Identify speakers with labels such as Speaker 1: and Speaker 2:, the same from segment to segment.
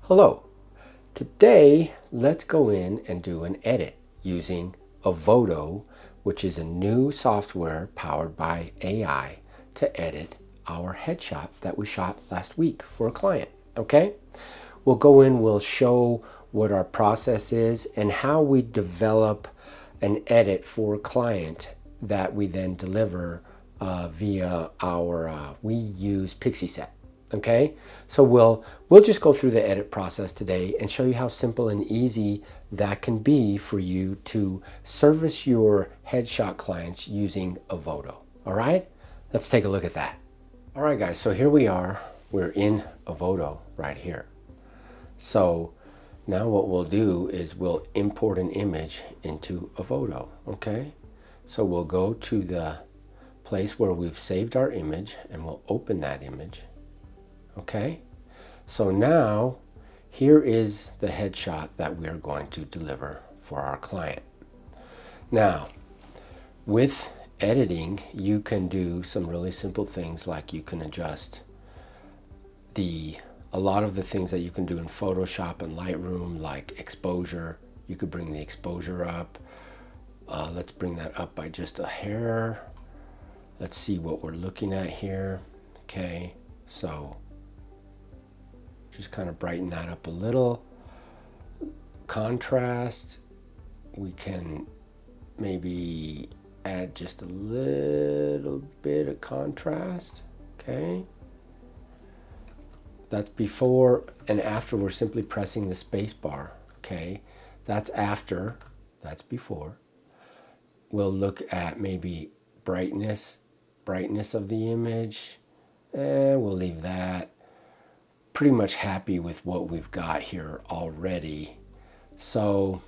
Speaker 1: Hello. Today, let's go in and do an edit using Evoto, which is a new software powered by AI to edit our headshot that we shot last week for a client. Okay? We'll go in, we'll show what our process is and how we develop an edit for a client that we then deliver via our, we use PixieSet. Okay, so we'll just go through the edit process today and show you how simple and easy that can be for you to service your headshot clients using Evoto. All right, let's take a look at that. All right, guys, so here we are. We're in Evoto right here. So now what we'll do is we'll import an image into Evoto. Okay, so we'll go to the place where we've saved our image and we'll open that image. Okay, so now here is the headshot that we are going to deliver for our client. Now, with editing, you can do some really simple things, like you can adjust a lot of the things that you can do in Photoshop and Lightroom, like exposure. You could bring the exposure up. Let's bring that up by just a hair. Let's see what we're looking at here. Okay, so just kind of brighten that up a little. Contrast, we can maybe add just a little bit of contrast. Okay, that's before, and after we're simply pressing the space bar. Okay, that's after, that's before. We'll look at maybe brightness of the image, and we'll leave that. Pretty much happy with what we've got here already. So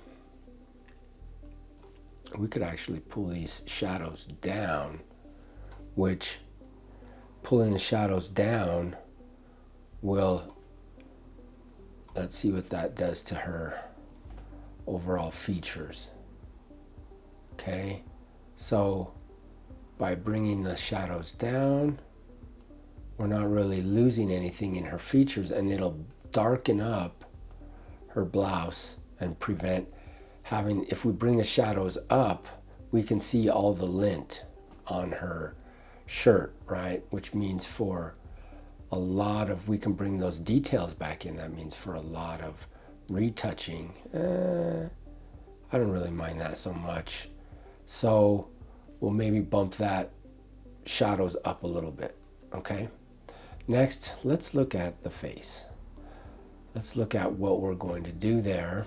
Speaker 1: we could actually pull these shadows down, which pulling the shadows down will, let's see what that does to her overall features. Okay, so by bringing the shadows down, we're not really losing anything in her features, and it'll darken up her blouse and prevent having, if we bring the shadows up, we can see all the lint on her shirt, right? Which means for a lot of, we can bring those details back in. That means for a lot of retouching, I don't really mind that so much. So we'll maybe bump that shadows up a little bit, okay? Next, let's look at the face. Let's look at what we're going to do there.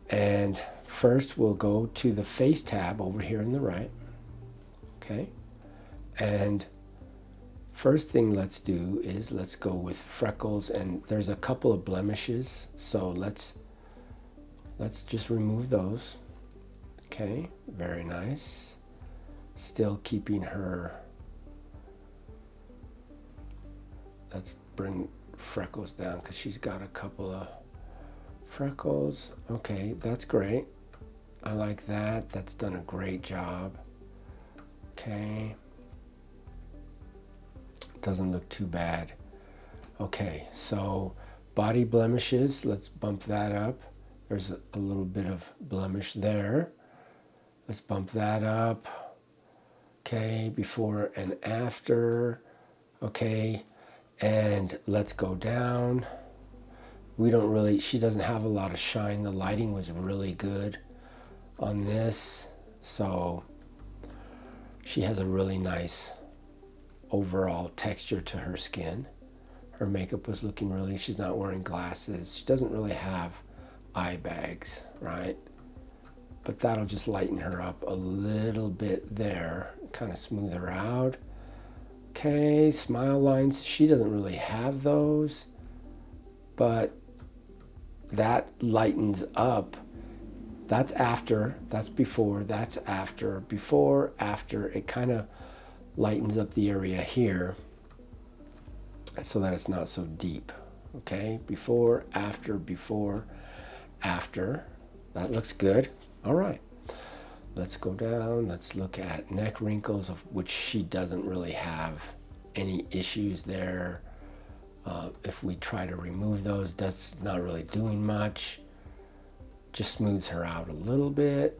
Speaker 1: And first we'll go to the face tab over here on the right. Okay. And first thing let's do is let's go with freckles, and there's a couple of blemishes. So let's just remove those. Okay, very nice. Still keeping her. Let's bring freckles down because she's got a couple of freckles. Okay, that's great. I like that. That's done a great job. Okay. Doesn't look too bad. Okay, so body blemishes, let's bump that up. There's a little bit of blemish there. Let's bump that up. Okay, before and after. Okay. And let's go down. She doesn't have a lot of shine. The lighting was really good on this. So she has a really nice overall texture to her skin. Her makeup was looking really, she's not wearing glasses. She doesn't really have eye bags, right? But that'll just lighten her up a little bit there, kind of smooth her out. Okay, smile lines, she doesn't really have those, but that lightens up. That's after, that's before, that's after, before, after. It kind of lightens up the area here so that it's not so deep. Okay, before, after, that looks good. All right, let's go down. Let's look at neck wrinkles, of which she doesn't really have any issues there. If we try to remove those, that's not really doing much. Just smooths her out a little bit.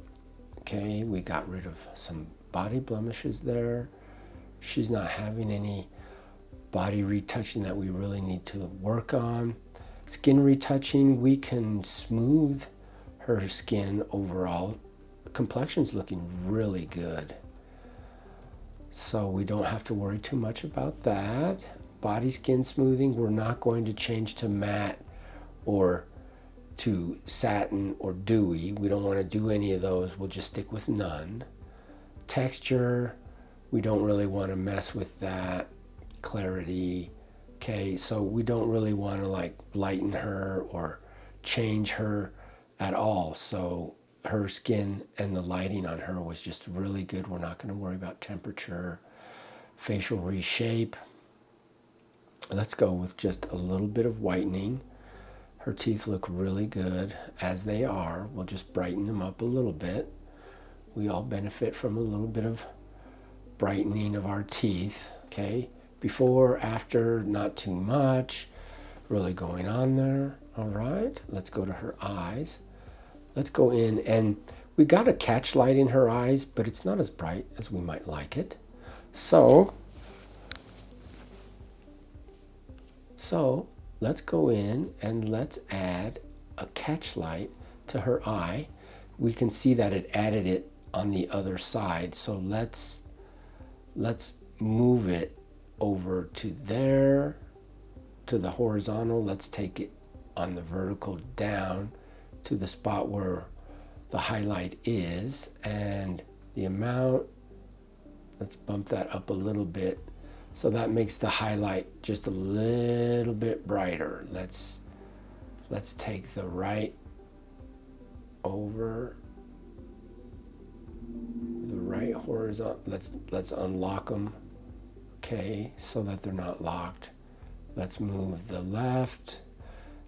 Speaker 1: Okay, we got rid of some body blemishes there. She's not having any body retouching that we really need to work on. Skin retouching, we can smooth her skin overall. Complexion's looking really good. So we don't have to worry too much about that. Body skin smoothing, we're not going to change to matte or to satin or dewy. We don't want to do any of those. We'll just stick with none. Texture, we don't really want to mess with that. Clarity, okay, so we don't really want to like lighten her or change her at all. So her skin and the lighting on her was just really good. We're not going to worry about temperature. Facial reshape, let's go with just a little bit of whitening. Her teeth look really good as they are. We'll just brighten them up a little bit. We all benefit from a little bit of brightening of our teeth, okay? Before, after, not too much really going on there. All right, let's go to her eyes. Let's go in, and we got a catch light in her eyes, but it's not as bright as we might like it. So let's go in and let's add a catch light to her eye. We can see that it added it on the other side. So let's move it over to there, to the horizontal. Let's take it on the vertical down to the spot where the highlight is, and the amount, let's bump that up a little bit. So that makes the highlight just a little bit brighter. Let's take the right over the right horizontal. Let's unlock them. Okay, so that they're not locked. Let's move the left,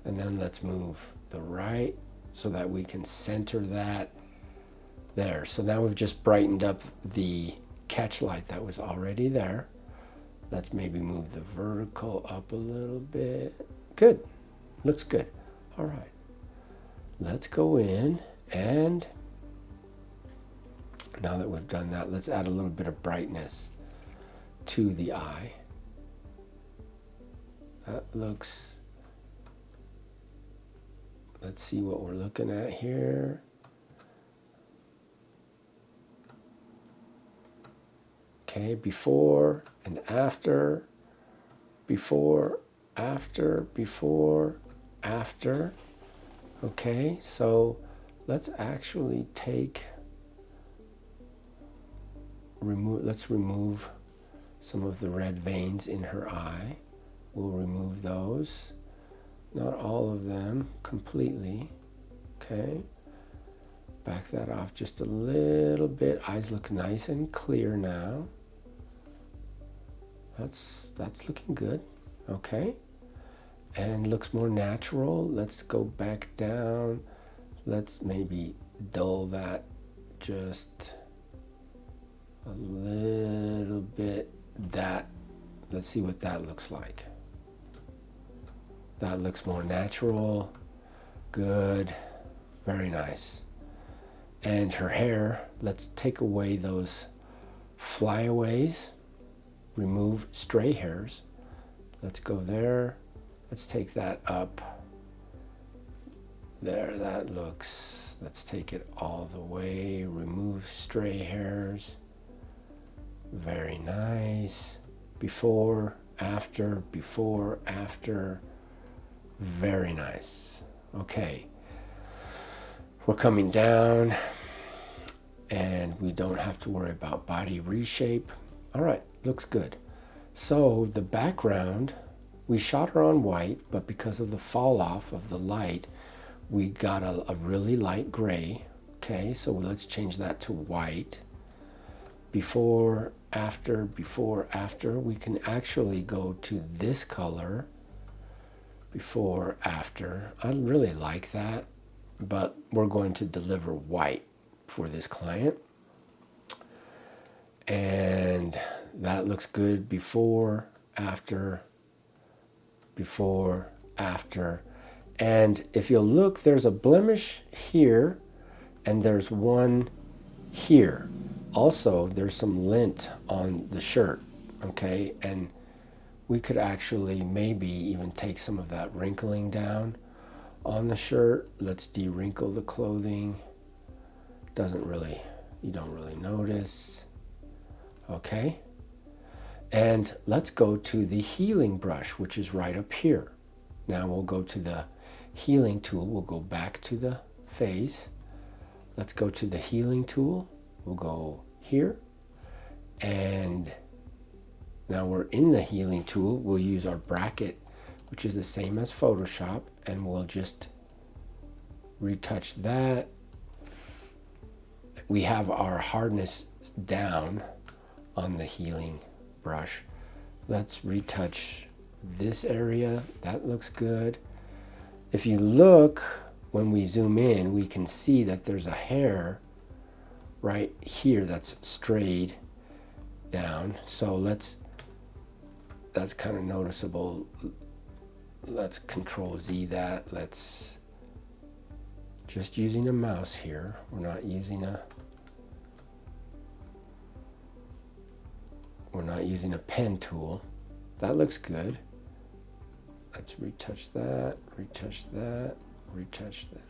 Speaker 1: and then let's move the right so that we can center that there. So now we've just brightened up the catch light that was already there. Let's maybe move the vertical up a little bit. Good, looks good. All right, let's go in, and now that we've done that, let's add a little bit of brightness to the eye. That looks, let's see what we're looking at here. Okay, before and after, before, after, before, after. Okay, so let's actually let's remove some of the red veins in her eye. We'll remove those, not all of them completely. Okay, back that off just a little bit. Eyes look nice and clear now. That's looking good. Okay, and looks more natural. Let's go back down. Let's maybe dull that just a little bit. Let's see what that looks like. That looks more natural. Good, very nice. And her hair, let's take away those flyaways, remove stray hairs. Let's go there. Let's take that up. There, that looks, let's take it all the way, remove stray hairs. Very nice. Before, after, before, after. Very nice. Okay. We're coming down, and we don't have to worry about body reshape. All right, looks good. So the background, we shot her on white, but because of the fall off of the light, we got a really light gray. Okay, so let's change that to white. Before, after, before, after. We can actually go to this color. Before, after. I really like that, but we're going to deliver white for this client. And that looks good. Before, after, before, after. And if you'll look, there's a blemish here and there's one here. Also, there's some lint on the shirt, okay? And we could actually maybe even take some of that wrinkling down on the shirt. Let's de-wrinkle the clothing. You don't really notice. Okay. And let's go to the healing brush, which is right up here. Now we'll go to the healing tool. We'll go back to the face. Let's go to the healing tool. We'll go here. And now we're in the healing tool. We'll use our bracket, which is the same as Photoshop, and we'll just retouch that. We have our hardness down on the healing brush. Let's retouch this area. That looks good. If you look, when we zoom in, we can see that there's a hair right here that's strayed down. So that's kind of noticeable. Let's Control Z that. Let's just using a mouse here. We're not using a pen tool. That looks good. Let's retouch that, retouch that, retouch that.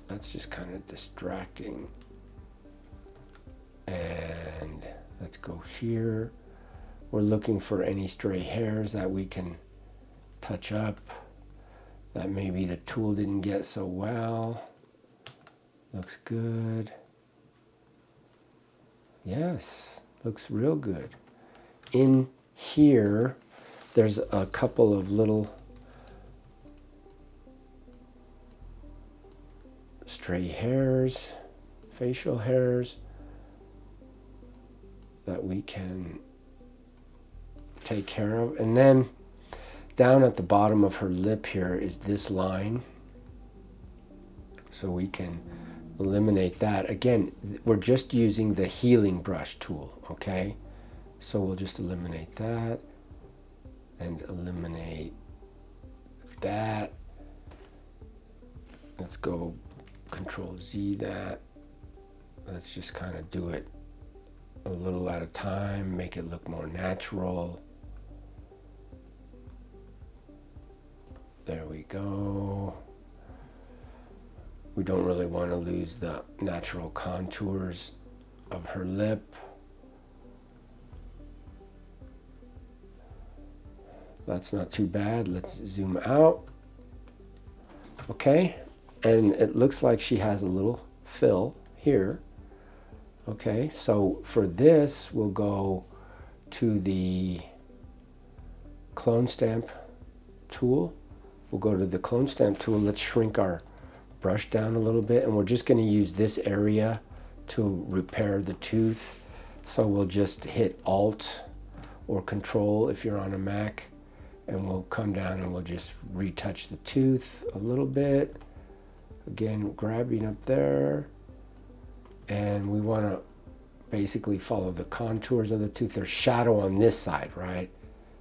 Speaker 1: That's just kind of distracting. And let's go here. We're looking for any stray hairs that we can touch up that maybe the tool didn't get so well. Looks good. Yes, looks real good. In here, there's a couple of little stray hairs, facial hairs that we can take care of. And then down at the bottom of her lip here is this line. So we can eliminate that. Again, we're just using the healing brush tool, okay? So we'll just eliminate that and eliminate that. Let's go Control Z that. Let's just kind of do it a little at a time, make it look more natural. There we go. We don't really want to lose the natural contours of her lip. That's not too bad. Let's zoom out. Okay, and it looks like she has a little fill here. Okay, so for this, we'll go to the clone stamp tool. We'll go to the clone stamp tool. Let's shrink our brush down a little bit, and we're just going to use this area to repair the tooth. So we'll just hit Alt or Control if you're on a Mac, and we'll come down and we'll just retouch the tooth a little bit. Again, grabbing up there, and we want to basically follow the contours of the tooth. There's shadow on this side, right?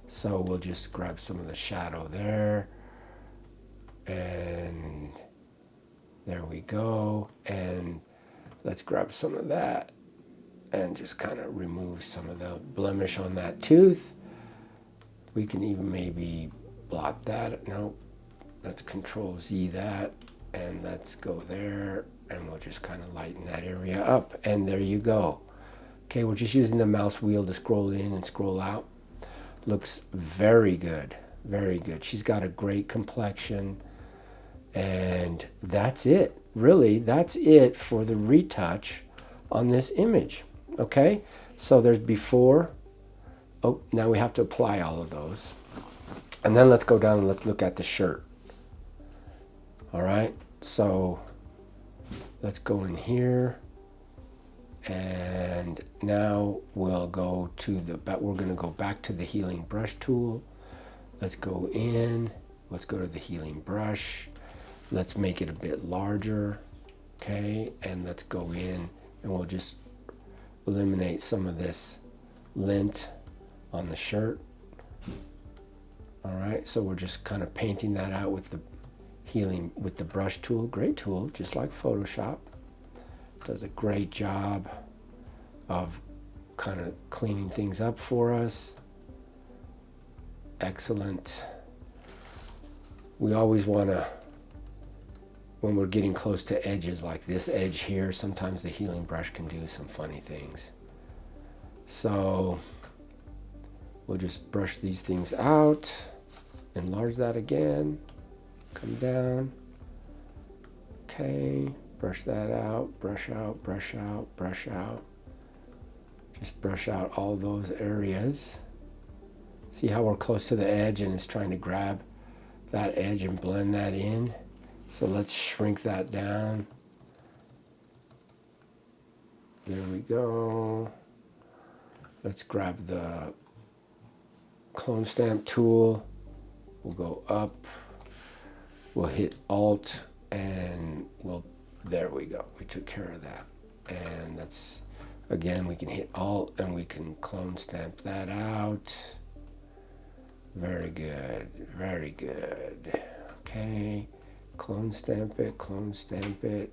Speaker 1: So we'll just grab some of the shadow there, and there we go. And let's grab some of that and just kind of remove some of the blemish on that tooth. We can even maybe blot that. Nope. Let's Control Z that, and let's go there, and we'll just kind of lighten that area up. And there you go. Okay, we're just using the mouse wheel to scroll in and scroll out. Looks very good, very good. She's got a great complexion, and that's it. Really, that's it for the retouch on this image. Okay, so there's before. Oh, now we have to apply all of those. And then let's go down and let's look at the shirt. All right, so let's go in here, and now we'll go to we're going to go back to the healing brush tool. Let's go in, let's go to the healing brush. Let's make it a bit larger, okay? And let's go in and we'll just eliminate some of this lint on the shirt. All right, so we're just kind of painting that out with the healing, with the brush tool. Great tool, just like Photoshop. Does a great job of kind of cleaning things up for us. Excellent. We always want to, when we're getting close to edges like this edge here, sometimes the healing brush can do some funny things. So we'll just brush these things out, enlarge that again, come down. Okay, brush that out, brush out, brush out, brush out. Just brush out all those areas. See how we're close to the edge and it's trying to grab that edge and blend that in. So let's shrink that down. There we go. Let's grab the clone stamp tool. We'll go up. We'll hit Alt and there we go. We took care of that. And that's, again, we can hit Alt and we can clone stamp that out. Very good, very good. Okay, clone stamp it, clone stamp it,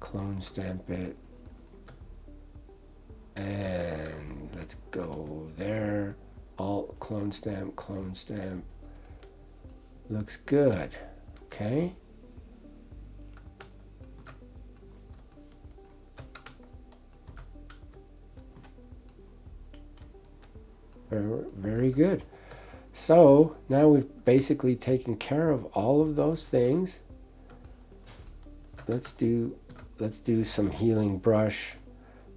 Speaker 1: clone stamp it. And let's go there. Alt, clone stamp, clone stamp. Looks good, okay? Very, very good. So now we've basically taken care of all of those things. Let's do some healing brush.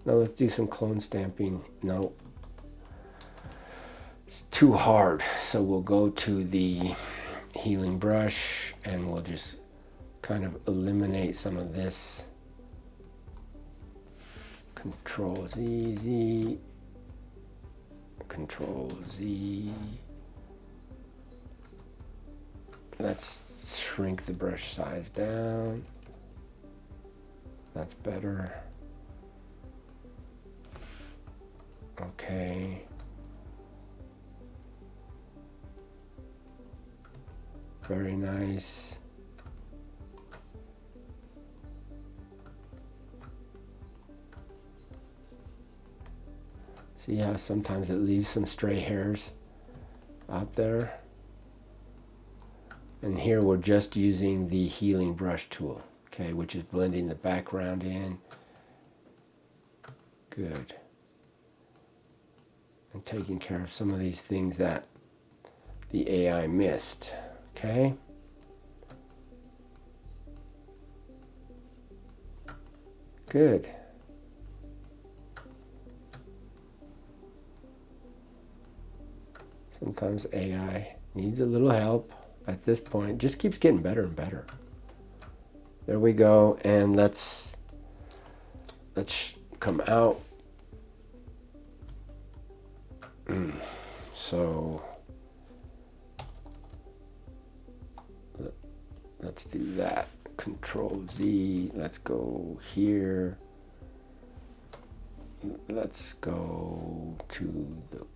Speaker 1: No, let's do some clone stamping. No, it's too hard. So we'll go to the healing brush and we'll just kind of eliminate some of this. Control Z, Z, Control Z. Let's shrink the brush size down. That's better. Okay. Very nice. See how sometimes it leaves some stray hairs out there? And here we're just using the healing brush tool, okay, which is blending the background in. Good. And taking care of some of these things that the AI missed, okay? Good. Sometimes AI needs a little help. At this point, it just keeps getting better and better. There we go, and let's come out. So let's do that. Control Z. Let's go here. Let's go to the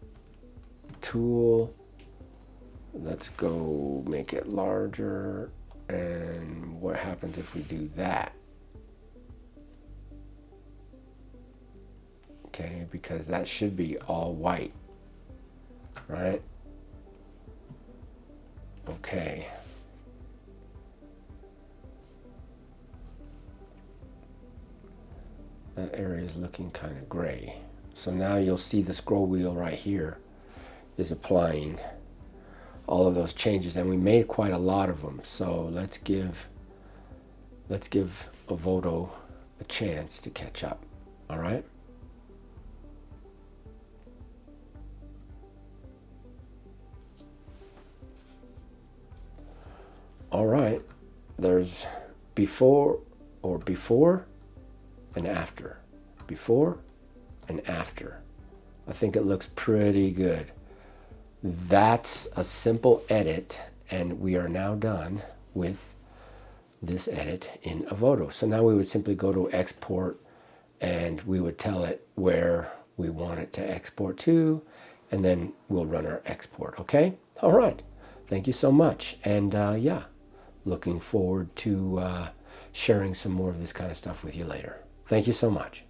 Speaker 1: tool. Let's go make it larger. And what happens if we do that? Okay, because that should be all white, right? Okay. That area is looking kind of gray. So now you'll see the scroll wheel right here is applying all of those changes, and we made quite a lot of them. So let's give Evoto a chance to catch up. All right. All right. There's before and after. Before and after. I think it looks pretty good. That's a simple edit, and we are now done with this edit in Evoto. So now we would simply go to export, and we would tell it where we want it to export to, and then we'll run our export, okay? All right. Thank you so much. And yeah, looking forward to sharing some more of this kind of stuff with you later. Thank you so much.